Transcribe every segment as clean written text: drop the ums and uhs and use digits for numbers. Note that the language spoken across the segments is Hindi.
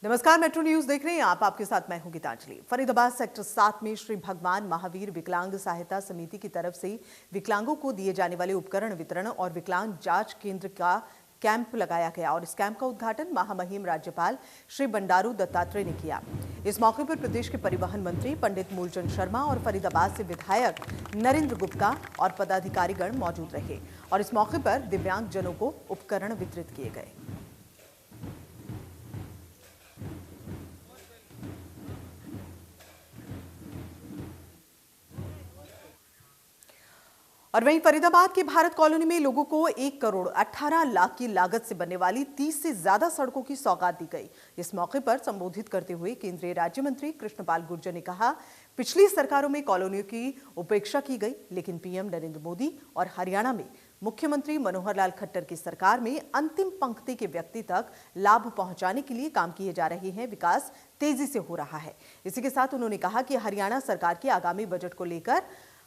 नमस्कार, मेट्रो न्यूज देख रहे हैं आप। आपके साथ मैं हूं गीतांजलि। फरीदाबाद सेक्टर 7 में श्री भगवान महावीर विकलांग सहायता समिति की तरफ से विकलांगों को दिए जाने वाले उपकरण वितरण और विकलांग जांच केंद्र का कैंप लगाया गया और इस कैंप का उद्घाटन महामहिम राज्यपाल श्री बंडारू दत्तात्रेय ने किया। इस मौके पर प्रदेश के परिवहन मंत्री पंडित मूलचंद शर्मा और फरीदाबाद से विधायक नरेंद्र गुप्ता और पदाधिकारीगण मौजूद रहे और इस मौके पर दिव्यांग जनों को उपकरण वितरित किए गए। और वहीं फरीदाबाद के भारत कॉलोनी में लोगों को 1 करोड़ 18 लाख की लागत से बनने वाली 30 से ज्यादा सड़कों की सौगात दी गई। इस मौके पर संबोधित करते हुए केंद्रीय राज्य मंत्री कृष्णपाल गुर्जर ने कहा, पिछली सरकारों में कॉलोनियों की उपेक्षा की गई, लेकिन पीएम नरेंद्र मोदी और हरियाणा में मुख्यमंत्री मनोहर लाल खट्टर की सरकार में अंतिम पंक्ति के व्यक्ति तक लाभ पहुंचाने के लिए काम किए जा रहे हैं। विकास तेजी से हो रहा है। इसी के साथ उन्होंने कहा कि हरियाणा सरकार के आगामी बजट को लेकर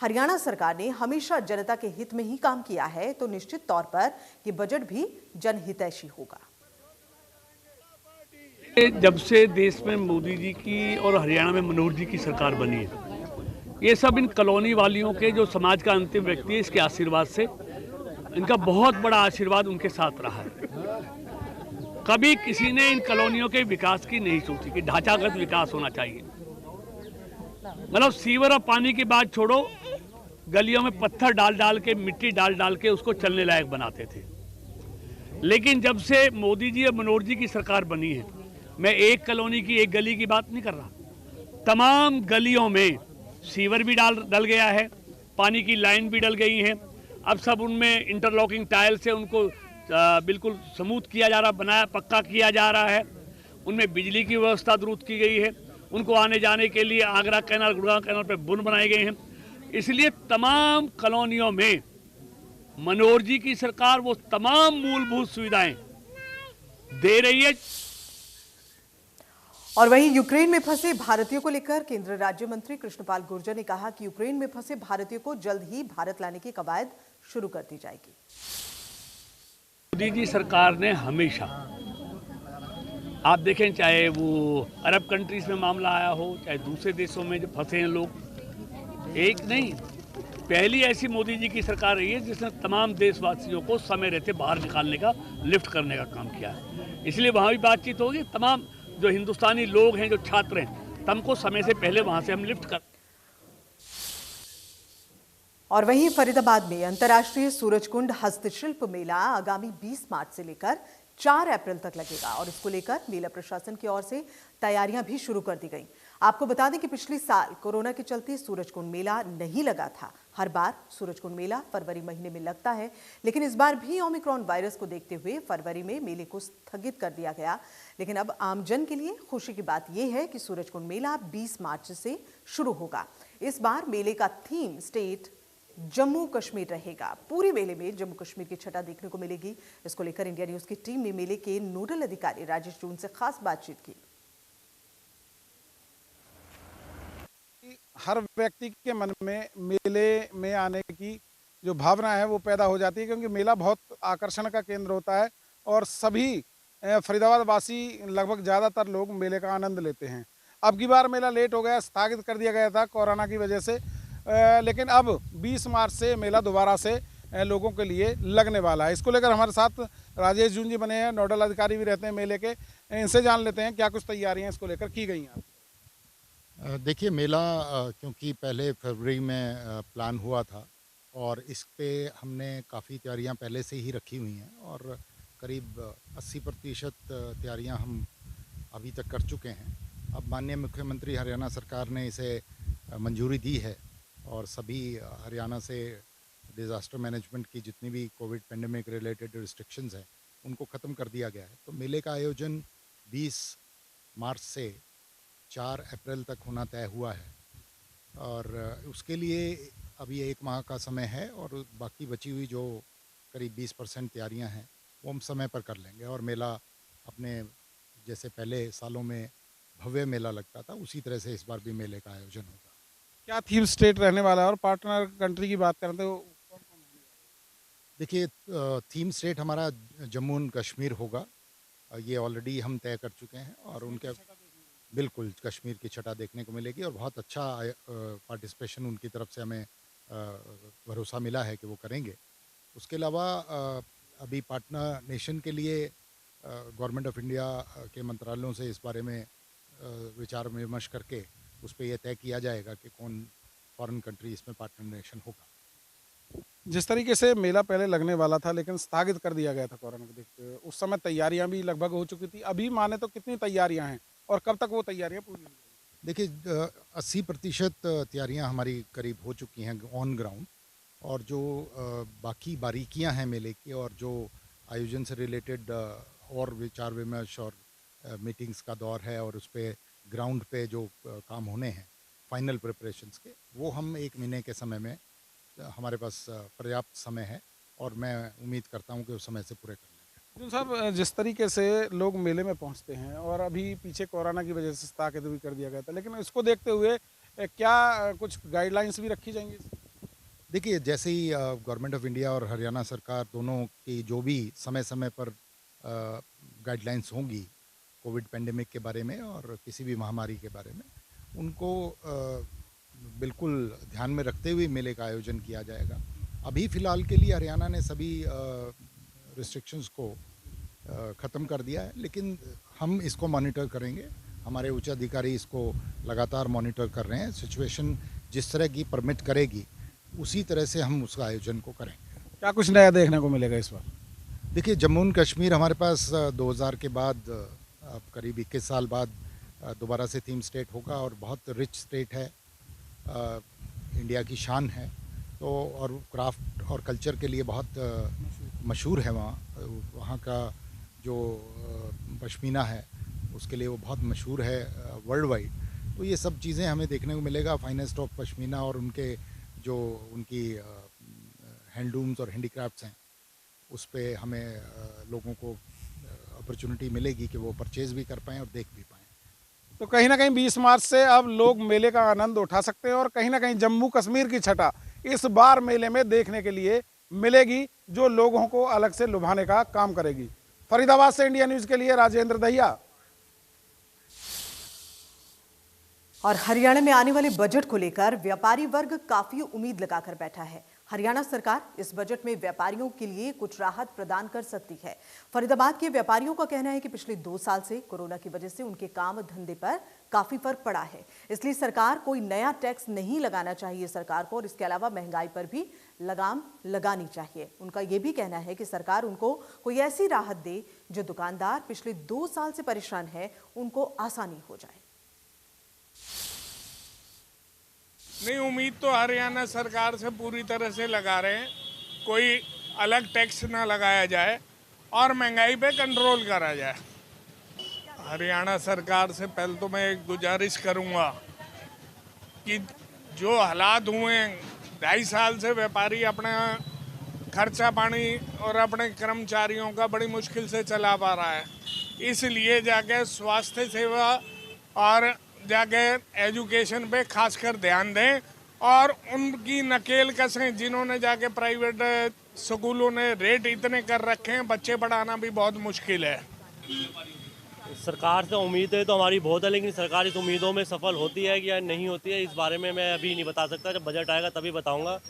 हरियाणा सरकार ने हमेशा जनता के हित में ही काम किया है, तो निश्चित तौर पर ये बजट भी जनहितैषी होगा। जब से देश में मोदी जी की और हरियाणा में मनोहर जी की सरकार बनी है, ये सब इन कॉलोनी वालियों के जो समाज का अंतिम व्यक्ति है, इसके आशीर्वाद से, इनका बहुत बड़ा आशीर्वाद उनके साथ रहा है। कभी किसी ने इन कॉलोनियों के विकास की नहीं सोची कि ढांचागत विकास होना चाहिए। मतलब सीवर और पानी की बात छोड़ो, गलियों में पत्थर डाल डाल के, मिट्टी डाल डाल के उसको चलने लायक बनाते थे। लेकिन जब से मोदी जी और मनोहर जी की सरकार बनी है, मैं एक कॉलोनी की, एक गली की बात नहीं कर रहा, तमाम गलियों में सीवर भी डल गया है, पानी की लाइन भी डल गई है। अब सब उनमें इंटरलॉकिंग टाइल से उनको बिल्कुल स्मूथ किया जा रहा, बनाया पक्का किया जा रहा है। उनमें बिजली की व्यवस्था दुरुस्त की गई है। उनको आने जाने के लिए आगरा कैनाल, गुड़गांव कैनाल पे पुल बनाए गए हैं। इसलिए तमाम कॉलोनियों में मनोहर जी की सरकार वो तमाम मूलभूत सुविधाएं दे रही है। और वहीं यूक्रेन में फंसे भारतीयों को लेकर केंद्रीय राज्य मंत्री कृष्णपाल गुर्जर ने कहा कि यूक्रेन में फंसे भारतीयों को जल्द ही भारत लाने की कवायद शुरू कर दी जाएगी। मोदी जी सरकार ने हमेशा, आप देखें, चाहे वो अरब कंट्रीज में मामला आया हो, चाहे दूसरे देशों में जो फंसे हैं लोग, एक नहीं, पहली ऐसी मोदी जी की सरकार रही है जिसने तमाम देशवासियों को समय रहते बाहर निकालने का, लिफ्ट करने का काम किया है। इसलिए वहाँ भी बातचीत होगी। तमाम जो हिंदुस्तानी लोग हैं, जो छात्र हैं, तमको समय से पहले वहाँ से हम लिफ्ट कर। और वहीं फरीदाबाद में अंतर्राष्ट्रीय सूरजकुंड हस्तशिल्प मेला आगामी 20 मार्च से लेकर 4 अप्रैल तक लगेगा और इसको लेकर मेला प्रशासन की ओर से तैयारियां भी शुरू कर दी गई। आपको बता दें कि पिछले साल कोरोना के चलते सूरजकुंड मेला नहीं लगा था। हर बार सूरजकुंड मेला फरवरी महीने में लगता है, लेकिन इस बार भी ओमिक्रॉन वायरस को देखते हुए फरवरी में मेले को स्थगित कर दिया गया। लेकिन अब आमजन के लिए खुशी की बात यह है कि सूरजकुंड मेला 20 मार्च से शुरू होगा। इस बार मेले का थीम स्टेट जम्मू कश्मीर रहेगा। पूरे मेले में जम्मू कश्मीर की छटा देखने को मिलेगी। इसको लेकर इंडिया न्यूज की टीम ने मेले के नोडल अधिकारी राजेश जून से खास बातचीत की। हर व्यक्ति के मन में मेले में आने की जो भावना है वो पैदा हो जाती है, क्योंकि मेला बहुत आकर्षण का केंद्र होता है और सभी फरीदाबाद वासी, लगभग ज़्यादातर लोग मेले का आनंद लेते हैं। अब की बार मेला लेट हो गया, स्थगित कर दिया गया था कोरोना की वजह से, लेकिन अब 20 मार्च से मेला दोबारा से लोगों के लिए लगने वाला है। इसको लेकर हमारे साथ राजेश जून जी बने हैं, नोडल अधिकारी भी रहते हैं मेले के। इनसे जान लेते हैं क्या कुछ तैयारियां इसको लेकर की गई हैं। देखिए, मेला क्योंकि पहले फरवरी में प्लान हुआ था और इस पे हमने काफ़ी तैयारियां पहले से ही रखी हुई हैं और करीब 80% तैयारियां हम अभी तक कर चुके हैं। अब माननीय मुख्यमंत्री हरियाणा सरकार ने इसे मंजूरी दी है और सभी हरियाणा से डिज़ास्टर मैनेजमेंट की जितनी भी कोविड पेंडेमिक रिलेटेड रिस्ट्रिक्शंस हैं उनको ख़त्म कर दिया गया है। तो मेले का आयोजन 20 मार्च से 4 अप्रैल तक होना तय हुआ है और उसके लिए अभी 1 माह का समय है और बाकी बची हुई जो करीब 20% तैयारियां हैं वो हम समय पर कर लेंगे और मेला अपने जैसे पहले सालों में भव्य मेला लगता था उसी तरह से इस बार भी मेले का आयोजन होगा। क्या थीम स्टेट रहने वाला है और पार्टनर कंट्री की बात करें तो देखिए, थीम स्टेट हमारा जम्मू एंड कश्मीर होगा ये ऑलरेडी हम तय कर चुके हैं और उनके बिल्कुल कश्मीर की छटा देखने को मिलेगी और बहुत अच्छा पार्टिसिपेशन उनकी तरफ से हमें भरोसा मिला है कि वो करेंगे। उसके अलावा अभी पार्टनर नेशन के लिए गवर्नमेंट ऑफ इंडिया के मंत्रालयों से इस बारे में विचार विमर्श करके उस पर यह तय किया जाएगा कि कौन फॉरेन कंट्री इसमें पार्टनर नेशन होगा। जिस तरीके से मेला पहले लगने वाला था लेकिन स्थगित कर दिया गया था कोरोना को देखते हुए, उस समय तैयारियां भी लगभग हो चुकी थी। अभी माने तो कितनी तैयारियां हैं और कब तक वो तैयारियां पूरी होंगी? देखिए 80% तैयारियां हमारी करीब हो चुकी हैं ऑन ग्राउंड, और जो बाकी बारीकियां हैं मेले की और जो आयोजन से रिलेटेड और विचार विमर्श और मीटिंग्स का दौर है और उस पर ग्राउंड पे जो काम होने हैं फाइनल प्रिपरेशंस के, वो हम 1 महीने के समय में हमारे पास पर्याप्त समय है और मैं उम्मीद करता हूं कि उस समय से पूरे कर लेंगे। जो साहब, जिस तरीके से लोग मेले में पहुंचते हैं और अभी पीछे कोरोना की वजह से स्थगित भी कर दिया गया था, लेकिन इसको देखते हुए क्या कुछ गाइडलाइंस भी रखी जाएंगी? देखिए जैसे ही गवर्नमेंट ऑफ इंडिया और हरियाणा सरकार दोनों की जो भी समय समय पर गाइडलाइंस होंगी कोविड पेंडेमिक के बारे में और किसी भी महामारी के बारे में, उनको बिल्कुल ध्यान में रखते हुए मेले का आयोजन किया जाएगा। अभी फ़िलहाल के लिए हरियाणा ने सभी रिस्ट्रिक्शंस को ख़त्म कर दिया है, लेकिन हम इसको मॉनिटर करेंगे। हमारे उच्च अधिकारी इसको लगातार मॉनिटर कर रहे हैं। सिचुएशन जिस तरह की परमिट करेगी उसी तरह से हम उसका आयोजन को करेंगे। क्या कुछ नया देखने को मिलेगा इस बार? देखिए जम्मू एंड कश्मीर हमारे पास 2000 के बाद अब करीब 21 साल बाद दोबारा से थीम स्टेट होगा और बहुत रिच स्टेट है, इंडिया की शान है, तो और क्राफ्ट और कल्चर के लिए बहुत मशहूर है। वहाँ का जो पश्मीना है उसके लिए वो बहुत मशहूर है वर्ल्ड वाइड। तो ये सब चीज़ें हमें देखने को मिलेगा। फाइनेस्ट ऑफ पश्मीना और उनके जो उनकी हैंडलूम्स और हैंडीक्राफ्ट्स हैं उस पे हमें लोगों को अपॉर्चुनिटी मिलेगी कि वो परचेज़ भी कर पाएँ और देख भी पाएँ। तो कहीं ना कहीं 20 मार्च से अब लोग मेले का आनंद उठा सकते हैं और कहीं ना कहीं जम्मू कश्मीर की छटा इस बार मेले में देखने के लिए मिलेगी, जो लोगों को अलग से लुभाने का काम करेगी। फरीदाबाद से इंडिया न्यूज के लिए राजेंद्र दहिया। और हरियाणा में आने वाले बजट को लेकर व्यापारी वर्ग काफी उम्मीद लगाकर बैठा है। हरियाणा सरकार इस बजट में व्यापारियों के लिए कुछ राहत प्रदान कर सकती है। फरीदाबाद के व्यापारियों का कहना है कि पिछले 2 साल से कोरोना की वजह से उनके काम धंधे पर काफी फर्क पड़ा है, इसलिए सरकार कोई नया टैक्स नहीं लगाना चाहिए सरकार को, और इसके अलावा महंगाई पर भी लगाम लगानी चाहिए। उनका यह भी कहना है कि सरकार उनको कोई ऐसी राहत दे जो दुकानदार पिछले 2 साल से परेशान है उनको आसानी हो जाए। नहीं, उम्मीद तो हरियाणा सरकार से पूरी तरह से लगा रहे हैं, कोई अलग टैक्स ना लगाया जाए और महंगाई पे कंट्रोल करा जाए। हरियाणा सरकार से पहले तो मैं एक गुजारिश करूंगा कि जो हालात हुए हैं, 2.5 साल से व्यापारी अपना खर्चा पानी और अपने कर्मचारियों का बड़ी मुश्किल से चला पा रहा है, इसलिए जाके स्वास्थ्य सेवा और जाके एजुकेशन पे खासकर ध्यान दें और उनकी नकेल कसें जिन्होंने जाके प्राइवेट स्कूलों ने रेट इतने कर रखे हैं, बच्चे पढ़ाना भी बहुत मुश्किल है। सरकार से उम्मीदें तो हमारी बहुत है, लेकिन सरकार इस उम्मीदों में सफल होती है या नहीं होती है इस बारे में मैं अभी नहीं बता सकता। जब बजट आएगा तभी बताऊंगा।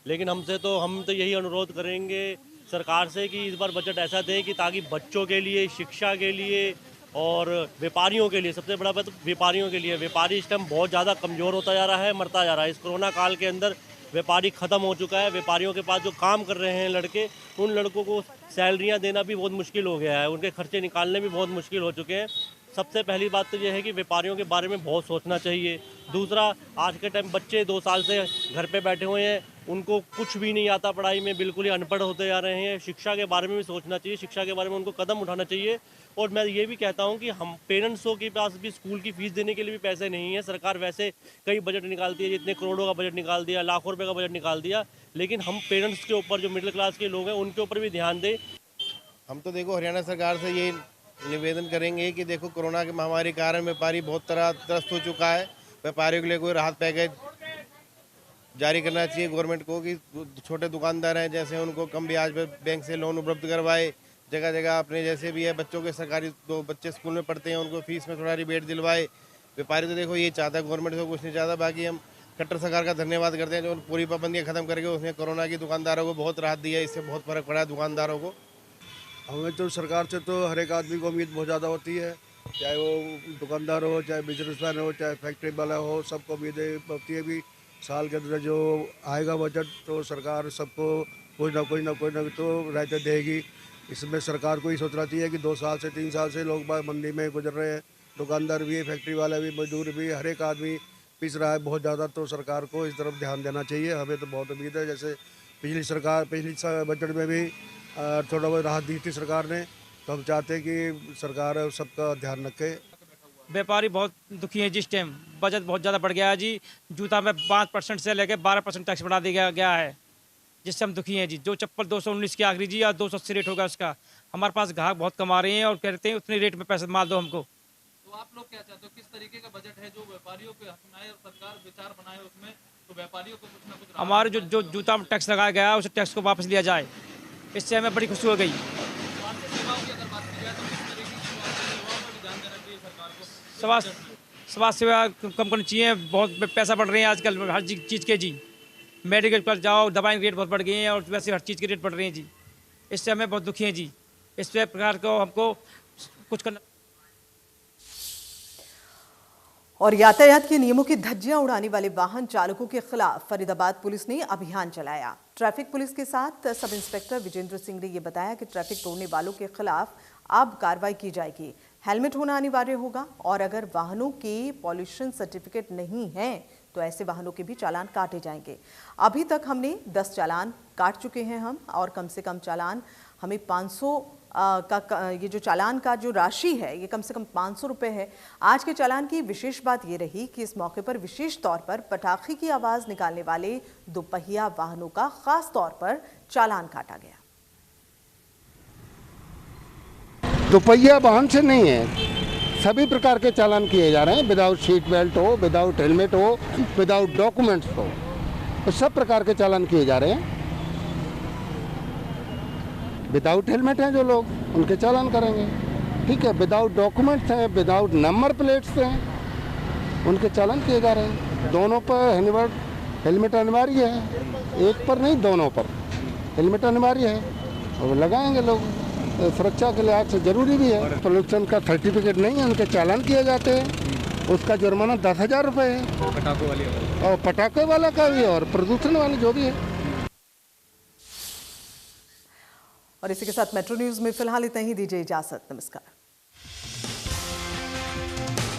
लेकिन हम तो यही अनुरोध करेंगे सरकार से कि इस बार बजट ऐसा दें कि ताकि बच्चों के लिए, शिक्षा के लिए और व्यापारियों के लिए, सबसे बड़ा बात व्यापारियों के लिए, व्यापारी इस टाइम बहुत ज़्यादा कमज़ोर होता जा रहा है, मरता जा रहा है। इस कोरोना काल के अंदर व्यापारी ख़त्म हो चुका है। व्यापारियों के पास जो काम कर रहे हैं लड़के, उन लड़कों को सैलरियां देना भी बहुत मुश्किल हो गया है, उनके खर्चे निकालने भी बहुत मुश्किल हो चुके हैं। सबसे पहली बात तो ये है कि व्यापारियों के बारे में बहुत सोचना चाहिए। दूसरा, आज के टाइम बच्चे 2 साल से घर पे बैठे हुए हैं, उनको कुछ भी नहीं आता पढ़ाई में, बिल्कुल ही अनपढ़ होते जा रहे हैं। शिक्षा के बारे में भी सोचना चाहिए, शिक्षा के बारे में उनको कदम उठाना चाहिए। और मैं ये भी कहता हूँ कि हम पेरेंट्सों के पास भी स्कूल की फ़ीस देने के लिए भी पैसे नहीं है। सरकार वैसे कई बजट निकालती है, जितने करोड़ों का बजट निकाल दिया, लाखों रुपये का बजट निकाल दिया, लेकिन हम पेरेंट्स के ऊपर, जो मिडिल क्लास के लोग हैं, उनके ऊपर भी ध्यान दें। हम तो देखो हरियाणा सरकार से ये निवेदन करेंगे कि देखो कोरोना की महामारी के कारण व्यापारी बहुत तरह त्रस्त हो चुका है। व्यापारियों के लिए कोई राहत पैकेज जारी करना चाहिए गवर्नमेंट को कि छोटे दुकानदार हैं जैसे उनको कम ब्याज पर बैंक से लोन उपलब्ध करवाए, जगह जगह अपने जैसे भी है बच्चों के सरकारी 2 बच्चे स्कूल में पढ़ते हैं उनको फीस में थोड़ा रिबेट दिलवाए। व्यापारी तो देखो ये चाहता है, गवर्नमेंट से कुछ नहीं चाहता। बाकी हम खट्टर सरकार का धन्यवाद करते हैं जो पूरी पाबंदियाँ खत्म करके उसने कोरोना की दुकानदारों को बहुत राहत दी है। इससे बहुत फर्क पड़ा है दुकानदारों को। हमें तो सरकार से तो हर एक आदमी को उम्मीद बहुत ज़्यादा होती है, चाहे वो दुकानदार हो, चाहे बिजनेसमैन हो, चाहे फैक्ट्री वाला हो, सबको उम्मीदें होती है भी साल के अंदर जो आएगा बजट तो सरकार सबको कोई ना कोई तो रायते देगी। इसमें सरकार को ही सोचना चाहिए कि 2 साल से 3 साल से लोग मंदी में गुजर रहे हैं, दुकानदार भी, फैक्ट्री वाले भी, मजदूर भी, हर एक आदमी पिस रहा है बहुत ज़्यादा। तो सरकार को इस तरफ ध्यान देना चाहिए। हमें तो बहुत उम्मीद है, जैसे पिछली बजट में भी थोड़ा बहुत राहत दी थी सरकार ने, तो हम चाहते हैं कि सरकार सबका ध्यान रखे। व्यापारी बहुत दुखी है जिस टाइम बजट बहुत ज़्यादा बढ़ गया है जी। जूता में 5% से लेकर 12% टैक्स बढ़ा दिया गया है, जिससे हम दुखी हैं जी। जो चप्पल 219 की आखिरी जी या 280 रेट होगा उसका। हमारे पास ग्राहक बहुत कमा रहे हैं और कहते हैं उतने रेट में पैसे माल दो हमको। तो आप लोग क्या चाहते हो, किस तरीके का बजट है जो व्यापारियों के हक में आए और सरकार विचार बनाए उसमें, तो व्यापारियों को कुछ ना कुछ हमारे जो जूता में टैक्स लगाया गया है उस टैक्स को वापस लिया जाए, इससे हमें बड़ी खुशी हो गई। स्वास्थ्य सेवाओं की अगर बात की जाए तो किस तरीके की स्वास्थ्य सेवाओं पर भी ध्यान देना चाहिए सरकार को? स्वास्थ्य सेवा कम करनी चाहिए। बहुत पैसा बढ़ रहे हैं आजकल हर चीज़ के जी। मेडिकल पर जाओ, दवाई के रेट बहुत बढ़ गए हैं और वैसे हर चीज़ के रेट बढ़ रहे हैं जी। इससे हमें बहुत दुखी हैं जी। इस प्रकार को हमको कुछ करना। और यातायात के नियमों की धज्जियां उड़ाने वाले वाहन चालकों के खिलाफ फरीदाबाद पुलिस ने अभियान चलाया। ट्रैफिक पुलिस के साथ सब इंस्पेक्टर विजेंद्र सिंह ने यह बताया कि ट्रैफिक तोड़ने वालों के खिलाफ अब कार्रवाई की जाएगी। हेलमेट होना अनिवार्य होगा और अगर वाहनों के पॉल्यूशन सर्टिफिकेट नहीं है तो ऐसे वाहनों के भी चालान काटे जाएंगे। अभी तक हमने 10 चालान काट चुके हैं हम, और कम से कम चालान हमें 500 ये जो चालान का जो राशि है ये कम से कम 500 रुपये है। आज के चालान की विशेष बात ये रही कि इस मौके पर विशेष तौर पर पटाखे की आवाज़ निकालने वाले दोपहिया वाहनों का खास तौर पर चालान काटा गया। दोपहिया वाहन से नहीं है, सभी प्रकार के चालान किए जा रहे हैं। विदाउट सीट बेल्ट हो, विदाउट हेलमेट हो, विदाउट डॉक्यूमेंट्स हो, तो सब प्रकार के चालान किए जा रहे हैं। विदाउट हेलमेट हैं जो लोग, उनके चालान करेंगे, ठीक है। विदाउट डॉक्यूमेंट्स हैं, विदाउट नंबर प्लेट्स हैं, उनके चालान किए जा रहे हैं। दोनों पर हेलमेट अनिवार्य है, एक पर नहीं दोनों पर हेलमेट अनिवार्य है और लगाएंगे लोग। सुरक्षा के लिहाज से जरूरी भी है। पोल्यूशन का सर्टिफिकेट नहीं है, उनके चालान किए जाते हैं। उसका जुर्माना 10,000 रुपये है, पटाखों वाले और पटाखे वाला का भी और प्रदूषण वाले जो भी है। और इसी के साथ मेट्रो न्यूज में फिलहाल इतना ही। दीजिए इजाजत, नमस्कार।